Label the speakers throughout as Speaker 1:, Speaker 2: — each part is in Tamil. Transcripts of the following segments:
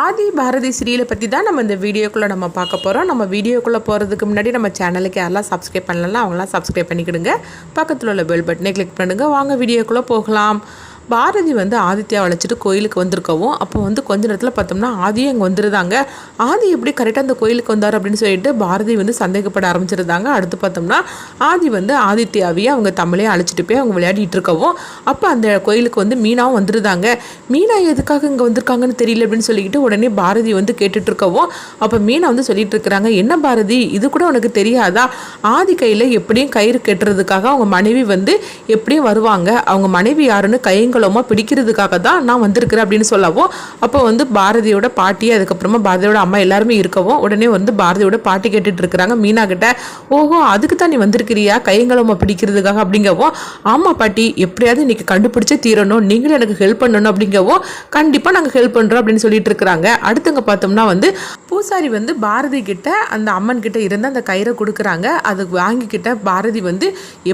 Speaker 1: ஆதி பாரதி சீரியலை பற்றி தான் நம்ம இந்த வீடியோக்குள்ளே நம்ம பார்க்க போகிறோம். நம்ம வீடியோக்குள்ளே போகிறதுக்கு முன்னாடி நம்ம சேனலுக்கு யாரெல்லாம் சப்ஸ்கிரைப் பண்ணலாம் அவங்களாம் சப்ஸ்கிரைப் பண்ணிக்கிடுங்க. பக்கத்தில் உள்ள பெல் பட்டனை கிளிக் பண்ணுங்கள். வாங்க வீடியோக்குள்ளே போகலாம். பாரதி ஆதித்யா அழைச்சிட்டு கோயிலுக்கு வந்திருக்கவும் அப்போ கொஞ்ச நேரத்தில் பார்த்தோம்னா ஆதியும் அங்கே வந்துருந்தாங்க. ஆதி எப்படி கரெக்டாக அந்த கோயிலுக்கு வந்தார் அப்படின்னு சொல்லிட்டு பாரதி சந்தேகப்பட ஆரம்பிச்சிருந்தாங்க. அடுத்து பார்த்தோம்னா ஆதி ஆதித்யாவையும் அவங்க தமிழையும் அழைச்சிட்டு போய் அவங்க விளையாடிட்டு இருக்கவும் அப்போ அந்த கோயிலுக்கு மீனாவும் வந்துருந்தாங்க. மீனா எதுக்காக இங்கே வந்திருக்காங்கன்னு தெரியல அப்படின்னு சொல்லிக்கிட்டு உடனே பாரதி கேட்டுட்டு இருக்கவும் அப்போ மீனா சொல்லிட்டு இருக்கிறாங்க, என்ன பாரதி இது கூட உனக்கு தெரியாதா? ஆதி கையில் எப்படியும் கயிறு கட்டுறதுக்காக அவங்க மனைவி எப்படியும் வருவாங்க. அவங்க மனைவி யாருன்னு கைங்க பிடிக்கிறதுக்காக தான் நான் வந்திருக்கிறேன் அப்படின்னு சொல்லவும் அப்போ பாரதியோட பாட்டி அதுக்கப்புறமா பாரதியோட அம்மா எல்லாருமே இருக்கவும் உடனே பாரதியோட பாட்டி கேட்டுட்டு இருக்கிறாங்க மீனா கிட்ட, ஓஹோ அதுக்கு தான் நீ வந்திருக்கிறியா கையங்களமா பிடிக்கிறதுக்காக அப்படிங்கவும், ஆமா பாட்டி எப்படியாவது இன்னைக்கு கண்டுபிடிச்சே தீரணும், நீங்களும் எனக்கு ஹெல்ப் பண்ணணும் அப்படிங்கவும் கண்டிப்பா நாங்கள் ஹெல்ப் பண்றோம் அப்படின்னு சொல்லிட்டு இருக்கிறாங்க. அடுத்தங்க பார்த்தோம்னா பூசாரி பாரதி கிட்ட அந்த அம்மன் கிட்ட இருந்து அந்த கயிறை கொடுக்குறாங்க. அது வாங்கிக்கிட்ட பாரதி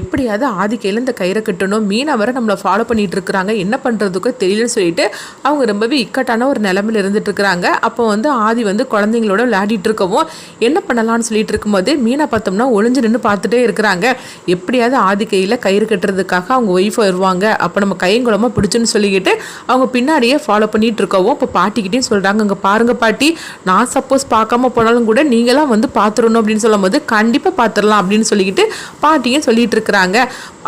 Speaker 1: எப்படியாவது ஆதி கையில் இந்த கயிறை கட்டணும், மீனா வர நம்மளை ஃபாலோ பண்ணிட்டு இருக்கிறாங்க, என்ன பண்ணுறதுக்கு தெரியலன்னு சொல்லிட்டு அவங்க ரொம்பவே இக்கட்டான ஒரு நிலைமையில் இருந்துட்டு இருக்கிறாங்க. அப்போ ஆதி குழந்தைங்களோட விளையாடிட்டு இருக்கவும் என்ன பண்ணலாம்னு சொல்லிட்டு இருக்கும்போது மீனா பார்த்தோம்னா ஒளிஞ்சு நின்று பார்த்துட்டே இருக்கிறாங்க. எப்படியாவது ஆதி கையில் கயிறு கட்டுறதுக்காக அவங்க ஒய்ஃப் வருவாங்க, அப்போ நம்ம கையங்குளமாக பிடிச்சுன்னு சொல்லிக்கிட்டு அவங்க பின்னாடியே ஃபாலோ பண்ணிட்டு இருக்கவும் இப்போ பாட்டிக்கிட்டையும் சொல்கிறாங்க, அங்கே பாருங்க பாட்டி, நான் சப்போஸ் பார்க்காம போனாலும் கூட நீங்களாம் பார்த்துடணும் அப்படின்னு சொல்லும் போது கண்டிப்பாக பார்த்துடலாம் அப்படின்னு சொல்லிக்கிட்டு பாட்டியும் சொல்லிட்டு இருக்கிறாங்க.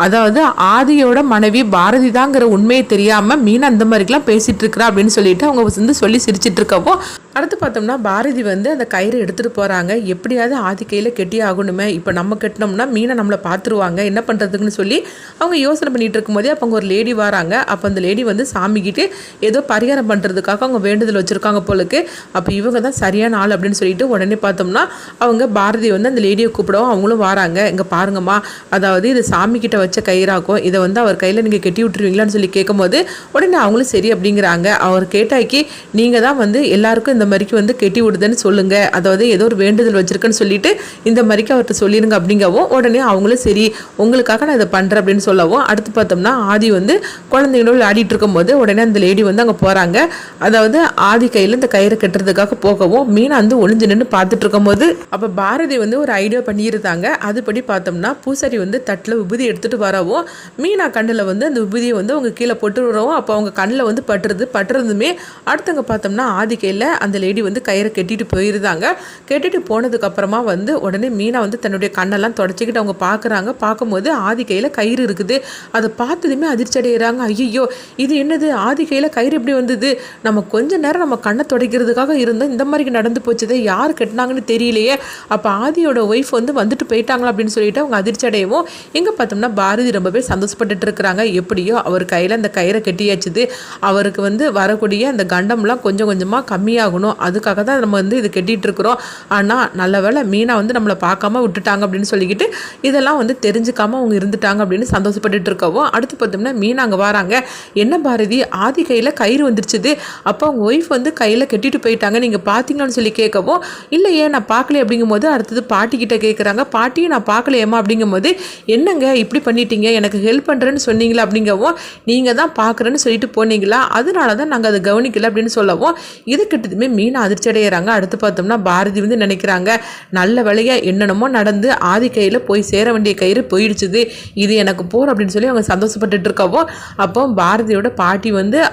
Speaker 1: அதாவது ஆதியோட மனைவி பாரதி தாங்கிற உண்மையை தெரியாமல் மீனா அந்த மாதிரிலாம் பேசிகிட்டு இருக்கிறா அப்படின்னு சொல்லிட்டு அவங்க சொல்லி சிரிச்சிட்டு இருக்கவோ அடுத்து பார்த்தோம்னா பாரதி அந்த கயிறு எடுத்துகிட்டு போகிறாங்க. எப்படியாவது ஆதி கையில் கெட்டி ஆகணுமே, இப்போ நம்ம கட்டினோம்னா மீனை நம்மளை பார்த்துருவாங்க, என்ன பண்ணுறதுக்குன்னு சொல்லி அவங்க யோசனை பண்ணிகிட்டு இருக்கும்போதே அப்போ அங்கே ஒரு லேடி வராங்க. அப்போ அந்த லேடி சாமிக்கிட்டு ஏதோ பரிகாரம் பண்ணுறதுக்காக அவங்க வேண்டுதல் வச்சுருக்காங்க போலுக்கு. அப்போ இவங்க தான் சரியான ஆள் அப்படின்னு சொல்லிட்டு உடனே பார்த்தோம்னா அவங்க பாரதி அந்த லேடியை கூப்பிடவும் அவங்களும் வராங்க. இங்கே பாருங்கம்மா, அதாவது இது சாமிக்கிட்ட வச்ச கயிறாக்கும், இதை அவர் கையில் நீங்கள் கெட்டி விட்டுருவீங்களான்னு சொல்லி கேட்கும்போது உடனே அவங்களும் சரி அப்படிங்கிறாங்க. அவர் கேட்டாக்கி நீங்கள் தான் எல்லாருக்கும் இந்த மாதிரிக்கு கெட்டி விடுதுன்னு சொல்லுங்க, அதாவது ஏதோ ஒரு வேண்டுதல் வச்சிருக்குன்னு சொல்லிட்டு இந்த மாதிரிக்கு அவர்கிட்ட சொல்லிடுங்க அப்படிங்கவும் உடனே அவங்களும் சரி உங்களுக்காக நான் இதை பண்ணுறேன் அப்படின்னு சொல்லவும் அடுத்து பார்த்தோம்னா ஆதி குழந்தைங்களோட விளையாடிட்டு இருக்கும்போது உடனே அந்த லேடி அங்கே போகிறாங்க. அதாவது ஆதி கையில் இந்த கயிறை கட்டுறதுக்காக போகவும் மீனா ஒளிஞ்சு நின்று பார்த்துட்டு இருக்கும்போது அப்போ பாரதி ஒரு ஐடியா பண்ணியிருந்தாங்க. அதுபடி பார்த்தோம்னா பூசாரி தட்டில் விபூதி எடுத்துகிட்டு வரவும் மீனா கண்ணில் அந்த விபூதியை அவங்க கீழே போட்டு வரவும் அப்போ அவங்க கண்ணில் பட்டுறதுமே அடுத்தவங்க பார்த்தோம்னா ஆதி கையில் அந்த லேடி கயிறை கட்டிட்டு போயிருந்தாங்க. கட்டிட்டு போனதுக்கு அப்புறமா உடனே மீனா தன்னுடைய கண்ணெல்லாம் தொடச்சிக்கிட்டு அவங்க பார்க்குறாங்க. பார்க்கும்போது ஆதி கையில் கயிறு இருக்குது. அதை பார்த்ததுமே அதிர்ச்சி அடைகிறாங்க. ஐயோ இது என்னது, ஆதி கையில் கயிறு எப்படி வந்தது, நம்ம கொஞ்ச நேரம் நம்ம கண்ணை துடைக்கிறதுக்காக இருந்தோம், இந்த மாதிரி நடந்து போச்சுதே, யார் கட்டினாங்கன்னு தெரியலையே, அப்போ ஆதியோட ஒய்ஃப் வந்துட்டு போயிட்டாங்களா அப்படின்னு சொல்லிட்டு அவங்க அதிர்ச்சி அடையவும் எங்கே பார்த்தோம்னா பாரதி ரொம்பவே சந்தோஷப்பட்டுட்டு இருக்கிறாங்க. எப்படியோ அவர் கையில் அந்த கயிறை கட்டியாச்சுது, அவருக்கு வரக்கூடிய அந்த கண்டம்லாம் கொஞ்சம் கொஞ்சமாக கம்மியாகணும், அதுக்காக தான் நம்ம இது கட்டிகிட்டு இருக்கிறோம். ஆனால் நல்ல வேளை மீனா நம்மளை பார்க்காம விட்டுட்டாங்க அப்படின்னு சொல்லிக்கிட்டு இதெல்லாம் தெரிஞ்சுக்காம அவங்க இருந்துட்டாங்க அப்படின்னு சந்தோஷப்பட்டுட்டு இருக்கவும் அடுத்து பார்த்தோம்னா மீனா அங்கே வராங்க. என்ன பாரதி, ஆதி கையில் கயிறு வந்துருச்சுது, அப்போ அவங்க ஒய்ஃப் கையில் கட்டிட்டு போயிட்டாங்க, நீங்கள் பார்த்தீங்களான்னு சொல்லி கேட்கவும் இல்லையே நான் பார்க்கல அப்படிங்கும்போது அடுத்தது பாட்டிக்கிட்ட கேட்குறாங்க. பாட்டியை நான் பார்க்கலையேம்மா அப்படிங்கும்போது என்னங்க இப்படி பண்ணிட்டீங்க, எனக்கு ஹெல்ப் பண்ணுறேன்னு சொன்னீங்களா அப்படிங்கவும் நீங்கள் தான் பார்க்குறேன்னு சொல்லிட்டு போனீங்களா, அதனால தான் நாங்கள் அதை கவனிக்கல அப்படின்னு சொல்லவும் இது கிட்டதுமே மீனா அதிர்ச்சி அடைகிறாங்க. அடுத்து பார்த்தோம்னா பாரதி நினைக்கிறாங்க, நல்ல வேலையாக என்னென்னமோ நடந்து ஆதி கையில் போய் சேர வேண்டிய கயிறு போயிடுச்சுது, இது எனக்கு போர் அப்படின்னு சொல்லி அவங்க சந்தோஷப்பட்டுட்டு இருக்கவும் அப்போ பாரதியோட பாட்டி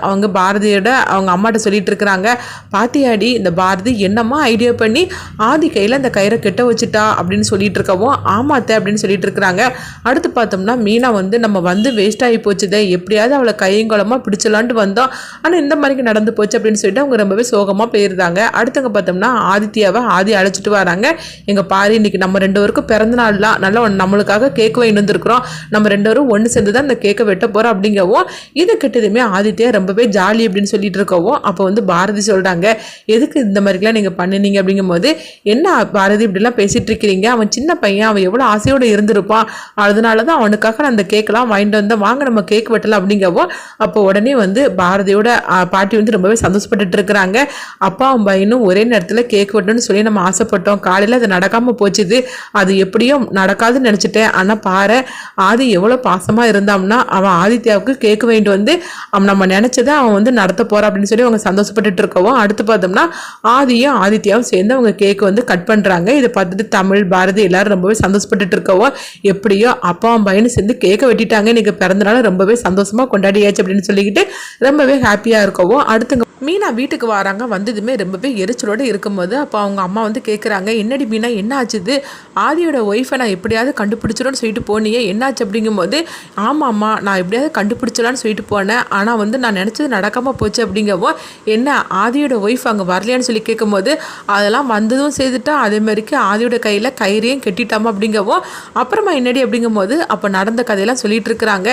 Speaker 1: அவங்க பாரதியோட அவங்க அம்மாட்ட சொல்லிட்டு இருக்கிறாங்க, பாட்டியாடி இந்த பாரதி என்னம்மா ஐடியா பண்ணி ஆதி கையில் அந்த கயிறை கெட்ட வச்சுட்டா அப்படின்னு சொல்லிட்டு இருக்கவும் ஆமாத்த அப்படின்னு சொல்லிட்டு இருக்கிறாங்க. அடுத்து பார்த்தோம்னா மீனா நம்ம வேஸ்ட் ஆகி போச்சுதே, எப்படியாவது அவளை கையங்குளமாக பிடிச்சலான்ட்டு வந்தோம், ஆனால் இந்த மாதிரி நடந்து போச்சு அப்படின்னு சொல்லிட்டு அவங்க ரொம்பவே சோகமாக போயிருந்தாங்க. அடுத்தவங்க பார்த்தோம்னா ஆதித்யாவை ஆதி அழைச்சிட்டு வராங்க. எங்கள் பாரு இன்னைக்கு நம்ம 2 பேருக்கும் பிறந்த நாள்லாம் நல்லா நம்மளுக்காக கேக் வாங்கி வந்துருக்குறோம், நம்ம 2 பேரும் ஒன்று சேர்ந்து தான் இந்த கேக்கை வெட்ட போகிறோம் அப்படிங்கவும் இது கிட்டதுமே ஆதித்யா ரொம்பவே ஜாலி அப்படின்னு சொல்லிட்டு இருக்கவும் அப்போ பாரதி சொல்கிறாங்க, எதுக்கு இந்த மாதிரிலாம் நீங்கள் பண்ணினீங்க அப்படிங்கும்போது என்ன பாரதி இப்படிலாம் பேசிகிட்டு இருக்கிறீங்க, அவன் சின்ன பையன், அவன் எவ்வளோ ஆசையோடு இருந்திருப்பான், அதனால தான் அவனுக்காக நான் அந்த கேக்கெல்லாம் வாங்கிட்டு வந்தேன், வாங்க நம்ம கேக் வெட்டலாம் அப்படிங்கவும் அப்போ உடனே பாரதியோட பாட்டி ரொம்பவே சந்தோஷப்பட்டுட்டு இருக்கிறாங்க. அப்போ அப்பாவும் பையனும் ஒரே நேரத்தில் கேக் வெட்டணும்னு சொல்லி நம்ம ஆசைப்பட்டோம். காலையில் அது நடக்காமல் போச்சுது. அது எப்படியும் நடக்காதுன்னு நினச்சிட்டேன். ஆனால் பாரு, ஆதி எவ்வளோ பாசமாக இருந்தான்னா அவன் ஆதித்யாவுக்கு கேக் வாங்கிட்டு வந்து நம்ம நினச்சதை அவன் வந்து நடத்த போகிறான் அப்படின்னு சொல்லி அவங்க சந்தோஷப்பட்டுட்டு இருக்கவும், அடுத்து பார்த்தோம்னா ஆதியும் ஆதித்யாவும் சேர்ந்து அவங்க கேக் வந்து கட் பண்ணுறாங்க. இதை பார்த்துட்டு தமிழ், பாரதி எல்லாரும் ரொம்பவே சந்தோஷப்பட்டுட்டு இருக்கவும், எப்படியோ அப்பாவும் பையனும் சேர்ந்து கேக்கை வெட்டிட்டாங்க, இன்னைக்கு பிறந்தனால ரொம்பவே சந்தோஷமாக கொண்டாடியாச்சு அப்படின்னு சொல்லிக்கிட்டு ரொம்பவே ஹாப்பியாக இருக்கவும், அடுத்துங்க மீனா வீட்டுக்கு வராங்க. வந்ததுமே ரொம்பவே எரிச்சலோடு இருக்கும்போது அப்போ அவங்க அம்மா வந்து கேட்குறாங்க, என்னடி மீனா என்ன ஆச்சுது? ஆதியோட ஒய்ஃபை நான் எப்படியாவது கண்டுபிடிச்சிடும்னு சொல்லிட்டு போனியே, என்னாச்சு? அப்படிங்கும்போது ஆமாம் அம்மா, நான் எப்படியாவது கண்டுபிடிச்சலான்னு சொல்லிட்டு போனேன், ஆனால் வந்து நான் நினச்சது நடக்காமல் போச்சு. அப்படிங்கவோ என்ன ஆதியோட ஒய்ஃப் அங்கே வரலையான்னு சொல்லி கேட்கும்போது அதெல்லாம் வந்ததும் செய்துட்டா, அதே மாதிரிக்கு ஆதியோட கையில் கயிறையும் கட்டிட்டாமா. அப்படிங்கவோ அப்புறமா என்னடி அப்படிங்கும்போது அப்போ நடந்த கதையெல்லாம் சொல்லிட்டு இருக்கிறாங்க.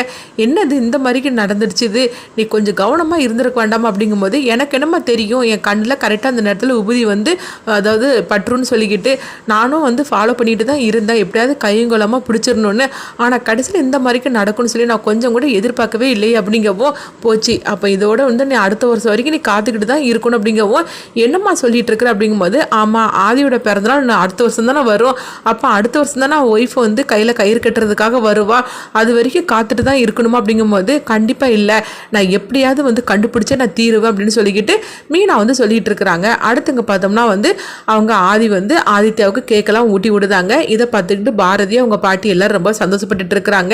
Speaker 1: என்னது இந்த மாதிரிக்கு நடந்துடுச்சுது, நீ கொஞ்சம் கவனமாக இருந்திருக்க வேண்டாமா? அப்படிங்கும்போது எனக்கு என்னமா தெரியும், என் கண்ணில் கரெக்டாக அந்த நேரத்தில் உபதி வந்து அதாவது பற்றுன்னு சொல்லிக்கிட்டு நானும் வந்து ஃபாலோ பண்ணிட்டு தான் இருந்தேன், எப்படியாவது கையங்கோலமாக பிடிச்சிடணுன்னு. ஆனால் கடைசியில் இந்த மாதிரிக்கு நடக்கும்னு சொல்லி நான் கொஞ்சம் கூட எதிர்பார்க்கவே இல்லையே அப்படிங்கவோ போச்சு. அப்போ இதோட வந்து நீ அடுத்த வருஷம் வரைக்கும் நீ காத்துக்கிட்டு தான் இருக்கணும் அப்படிங்கவோ என்னம்மா சொல்லிட்டு இருக்கிற? அப்படிங்கும்போது ஆமாம், ஆதியோட பிறந்தநாள் நான் அடுத்த வருஷம் தானே வரும், அப்போ அடுத்த வருஷம் தானே ஒய்ஃபை வந்து கையில் கயிறு கட்டுறதுக்காக வருவா, அது வரைக்கும் காத்துட்டு தான் இருக்கணுமா? அப்படிங்கும்போது கண்டிப்பாக இல்லை, நான் எப்படியாவது வந்து கண்டுபிடிச்சே நான் தீருவேன் அப்படின்னு சொல்லிக்கிட்டு மீனா வந்து சொல்லிட்டு இருக்கிறாங்க. அடுத்துங்க பார்த்தோம்னா வந்து அவங்க ஆதி வந்து ஆதித்யாவுக்கு கேக்கெல்லாம் ஊட்டி விடுதாங்க. இதை பார்த்துக்கிட்டு பாரதி அவங்க பாட்டி எல்லாரும் ரொம்ப சந்தோஷப்பட்டுட்டு இருக்கிறாங்க.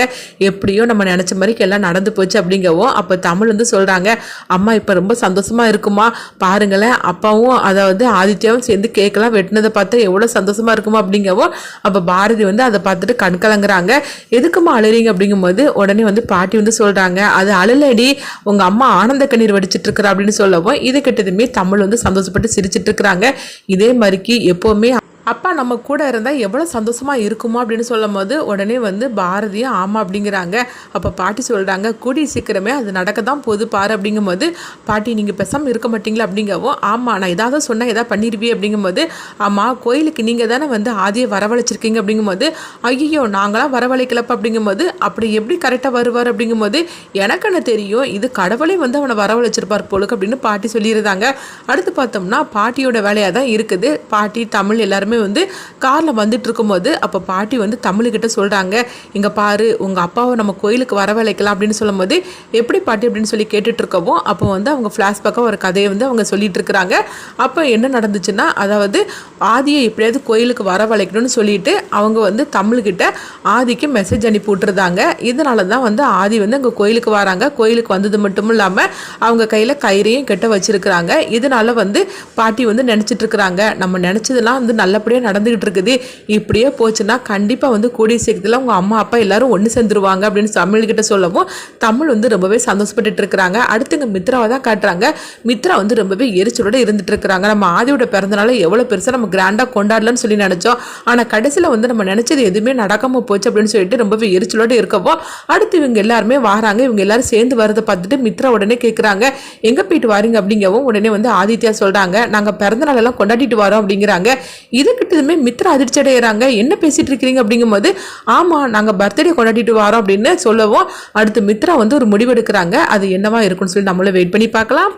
Speaker 1: எப்படியோ நம்ம நினச்ச மாதிரி எல்லாம் நடந்து போச்சு அப்படிங்கவும் அப்போ தமிழ் வந்து சொல்கிறாங்க, அம்மா இப்போ ரொம்ப சந்தோஷமா இருக்குமா, பாருங்களேன் அப்பாவும் அதாவது ஆதித்யாவும் சேர்ந்து கேக்கெல்லாம் வெட்டினதை பார்த்தா எவ்வளோ சந்தோஷமா இருக்குமா அப்படிங்கவும் அப்போ பாரதி வந்து அதை பார்த்துட்டு கண்கலங்குறாங்க. எதுக்குமா அழுறீங்க அப்படிங்கும்போது உடனே வந்து பாட்டி வந்து சொல்கிறாங்க, அது அழுலடி, உங்கள் அம்மா ஆனந்த கண்ணீர் வடிச்சிட்டு இருக்கிறா அப்படின்னு சொல்லவும் இதை கிட்டதுமே தமிழ் வந்து சந்தோஷப்பட்டு சிரிச்சிட்டு இருக்கிறாங்க. இதே மாதிரிக்கு எப்போவுமே அப்பா நம்ம கூட இருந்தால் எவ்வளோ சந்தோஷமாக இருக்குமோ அப்படின்னு சொல்லும் போது உடனே வந்து பாரதியும் ஆமாம் அப்படிங்கிறாங்க. அப்போ பாட்டி சொல்கிறாங்க, கூடிய சீக்கிரமே அது நடக்க தான் போகுது பாரு. அப்படிங்கும்போது பாட்டி நீங்கள் பேசாமல் இருக்க மாட்டீங்களா? அப்படிங்கவும் ஆமாம், நான் ஏதாவது சொன்னால் எதாவது பண்ணிடுவி. அப்படிங்கும்போது ஆமாம், கோயிலுக்கு நீங்கள் தானே வந்து ஆதியை வரவழைச்சிருக்கீங்க. அப்படிங்கும்போது ஐயோ நாங்களாம் வரவழைக்கலப்பா. அப்படிங்கும்போது அப்படி எப்படி கரெக்டாக வருவார்? அப்படிங்கும்போது எனக்கு என்ன தெரியும், இது கடவுளே வந்து அவனை வரவழைச்சிருப்பார் போலுக்கு அப்படின்னு பாட்டி சொல்லியிருந்தாங்க. அடுத்து பார்த்தோம்னா பாட்டியோட வேலையாக தான் இருக்குது. பாட்டி தமிழ் எல்லாருமே வந்து காரில் வந்துட்டு இருக்கும்போது அப்போ பாட்டி வந்து தமிழ்கிட்ட சொல்கிறாங்க, இங்கே பாரு உங்கள் அப்பாவை நம்ம கோயிலுக்கு வரவழைக்கலாம் அப்படின்னு சொல்லும்போது எப்படி பாட்டி அப்படின்னு சொல்லி கேட்டுட்டு இருக்கவும் அப்போ வந்து அவங்க ஃப்ளாஷ்பேக்காக ஒரு கதையை வந்து அவங்க சொல்லிட்டு இருக்கிறாங்க. அப்போ என்ன நடந்துச்சுன்னா, அதாவது ஆதியை எப்படியாவது கோயிலுக்கு வரவழைக்கணும்னு சொல்லிட்டு அவங்க வந்து தமிழ்கிட்ட ஆதிக்கு மெசேஜ் அனுப்பி விட்டுருந்தாங்க. இதனால தான் வந்து ஆதி வந்து அங்கே கோயிலுக்கு வராங்க. கோயிலுக்கு வந்தது மட்டும் இல்லாமல் அவங்க கையில் கயிறையும் கெட்ட வச்சிருக்கிறாங்க. இதனால வந்து பாட்டி வந்து நினச்சிட்டு இருக்கிறாங்க, நம்ம நினச்சதெல்லாம் வந்து நல்ல அப்படியே நடந்துகிட்டு இருக்குது, இப்படியே போச்சுன்னா கண்டிப்பாக வந்து கூடிய சீக்கிரத்தில் உங்கள் அம்மா அப்பா எல்லாரும் ஒன்று சேர்ந்துருவாங்க அப்படின்னு தமிழ்கிட்ட சொல்லவும் தமிழ் வந்து ரொம்பவே சந்தோஷப்பட்டுட்டு இருக்கிறாங்க. அடுத்துங்க மித்ராவை தான் காட்டுறாங்க. மித்ரா வந்து ரொம்பவே எரிச்சலோட இருந்துட்டு இருக்கிறாங்க. நம்ம ஆதியோட பிறந்தனால எவ்வளோ பெருசாக நம்ம கிராண்டாக கொண்டாடலாம்னு சொல்லி நினச்சோம், ஆனால் கடைசியில் வந்து நம்ம நினச்சது எதுவுமே நடக்காமல் போச்சு அப்படின்னு சொல்லிட்டு ரொம்பவே எரிச்சலோடு இருக்கவும் அடுத்து இவங்க எல்லாருமே வராங்க. இவங்க எல்லாரும் சேர்ந்து வரதை பார்த்துட்டு மித்ரா உடனே கேட்குறாங்க, எங்கே போயிட்டு வாரீங்க? அப்படிங்கவும் உடனே வந்து ஆதித்யா சொல்கிறாங்க, நாங்கள் பிறந்தநாளெல்லாம் கொண்டாடிட்டு வரோம் அப்படிங்கிறாங்க. இதுக்கிட்டதுமே மித்ரா அதிர்ச்சி அடைகிறாங்க, என்ன பேசிட்டு இருக்கிறீங்க? அப்படிங்கும்போது ஆமாம் நாங்கள் பர்த்டே கொண்டாடிட்டு வரோம் அப்படின்னு சொல்லவும் அடுத்து மித்ரா வந்து ஒரு முடிவெடுக்கிறாங்க. அது என்னவா இருக்குன்னு சொல்லி நம்மள வெயிட் பண்ணி பார்க்கலாம்.